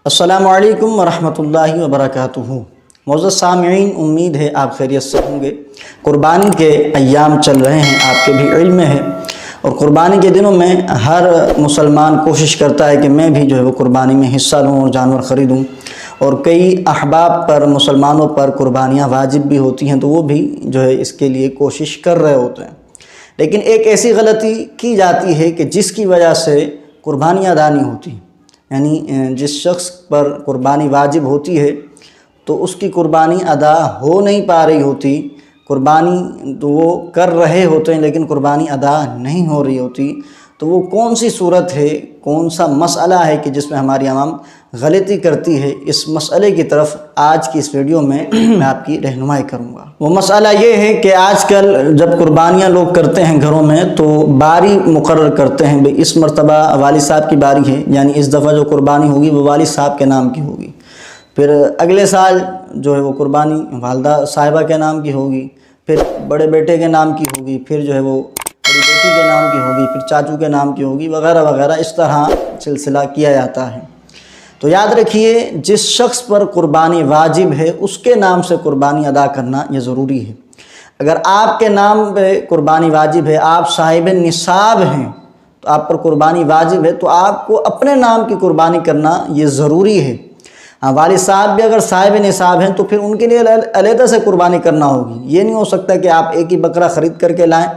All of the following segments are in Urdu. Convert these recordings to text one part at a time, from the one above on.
السلام علیکم ورحمۃ اللہ وبرکاتہ۔ معزز سامعین، امید ہے آپ خیریت سے ہوں گے۔ قربانی کے ایام چل رہے ہیں، آپ کے بھی علم میں ہے، اور قربانی کے دنوں میں ہر مسلمان کوشش کرتا ہے کہ میں بھی جو ہے وہ قربانی میں حصہ لوں اور جانور خریدوں، اور کئی احباب پر، مسلمانوں پر قربانیاں واجب بھی ہوتی ہیں تو وہ بھی جو ہے اس کے لیے کوشش کر رہے ہوتے ہیں۔ لیکن ایک ایسی غلطی کی جاتی ہے کہ جس کی وجہ سے قربانی ادا نہیں ہوتی، یعنی جس شخص پر قربانی واجب ہوتی ہے تو اس کی قربانی ادا ہو نہیں پا رہی ہوتی، قربانی تو وہ کر رہے ہوتے ہیں لیکن قربانی ادا نہیں ہو رہی ہوتی۔ تو وہ کون سی صورت ہے، کون سا مسئلہ ہے کہ جس میں ہماری عوام غلطی کرتی ہے، اس مسئلے کی طرف آج کی اس ویڈیو میں آپ کی رہنمائی کروں گا۔ وہ مسئلہ یہ ہے کہ آج کل جب قربانیاں لوگ کرتے ہیں گھروں میں تو باری مقرر کرتے ہیں، بھئی اس مرتبہ والد صاحب کی باری ہے، یعنی اس دفعہ جو قربانی ہوگی وہ والد صاحب کے نام کی ہوگی، پھر اگلے سال جو ہے وہ قربانی والدہ صاحبہ کے نام کی ہوگی، پھر بڑے بیٹے کے نام کی ہوگی، پھر جو ہے وہ بڑی بیٹی کے نام کی ہوگی، پھر چاچو کے نام کی ہوگی، وغیرہ وغیرہ، اس طرح سلسلہ کیا جاتا ہے۔ تو یاد رکھیے، جس شخص پر قربانی واجب ہے اس کے نام سے قربانی ادا کرنا یہ ضروری ہے۔ اگر آپ کے نام پہ قربانی واجب ہے، آپ صاحب نصاب ہیں تو آپ پر قربانی واجب ہے، تو آپ کو اپنے نام کی قربانی کرنا یہ ضروری ہے۔ والد صاحب بھی اگر صاحب نصاب ہیں تو پھر ان کے لیے علیحدہ سے قربانی کرنا ہوگی۔ یہ نہیں ہو سکتا کہ آپ ایک ہی بکرا خرید کر کے لائیں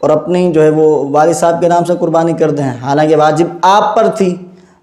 اور اپنی جو ہے وہ والد صاحب کے نام سے قربانی کر دیں، حالانکہ واجب آپ پر تھی،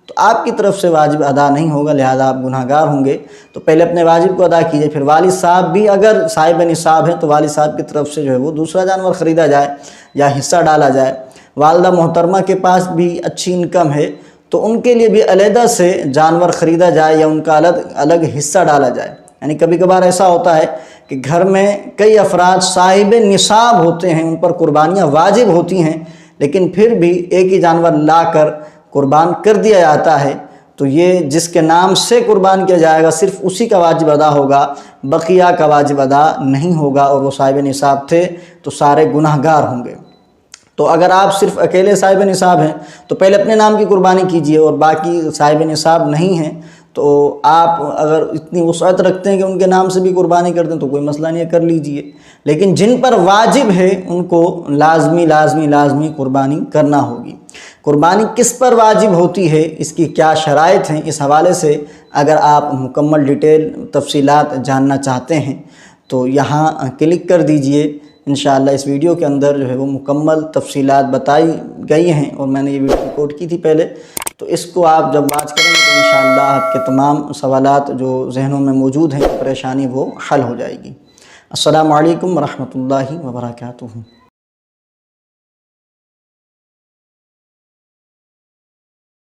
تو آپ کی طرف سے واجب ادا نہیں ہوگا، لہذا آپ گناہ گار ہوں گے۔ تو پہلے اپنے واجب کو ادا کیجئے، پھر والد صاحب بھی اگر صاحب نصاب ہیں تو والد صاحب کی طرف سے جو ہے وہ دوسرا جانور خریدا جائے یا حصہ ڈالا جائے۔ والدہ محترمہ کے پاس بھی اچھی انکم ہے تو ان کے لیے بھی علیحدہ سے جانور خریدا جائے یا ان کا الگ حصہ ڈالا جائے۔ یعنی کبھی کبھار ایسا ہوتا ہے کہ گھر میں کئی افراد صاحب نصاب ہوتے ہیں، ان پر قربانیاں واجب ہوتی ہیں، لیکن پھر بھی ایک ہی جانور لا کر قربان کر دیا جاتا ہے، تو یہ جس کے نام سے قربان کیا جائے گا صرف اسی کا واجب ادا ہوگا، بقیہ کا واجب ادا نہیں ہوگا، اور وہ صاحب نصاب تھے تو سارے گناہ گار ہوں گے۔ تو اگر آپ صرف اکیلے صاحب نصاب ہیں تو پہلے اپنے نام کی قربانی کیجئے، اور باقی صاحب نصاب نہیں ہیں تو آپ اگر اتنی وسعت رکھتے ہیں کہ ان کے نام سے بھی قربانی کر دیں تو کوئی مسئلہ نہیں ہے، کر لیجئے۔ لیکن جن پر واجب ہے ان کو لازمی قربانی کرنا ہوگی۔ قربانی کس پر واجب ہوتی ہے، اس کی کیا شرائط ہیں، اس حوالے سے اگر آپ مکمل ڈیٹیل تفصیلات جاننا چاہتے ہیں تو یہاں کلک کر دیجئے۔ انشاءاللہ اس ویڈیو کے اندر جو ہے وہ مکمل تفصیلات بتائی گئی ہیں، اور میں نے یہ ویڈیو ریکارڈ کی تھی پہلے، تو اس کو آپ جب واچ کریں گے تو انشاءاللہ آپ کے تمام سوالات جو ذہنوں میں موجود ہیں، پریشانی وہ حل ہو جائے گی۔ السلام علیکم ورحمۃ اللہ وبرکاتہ۔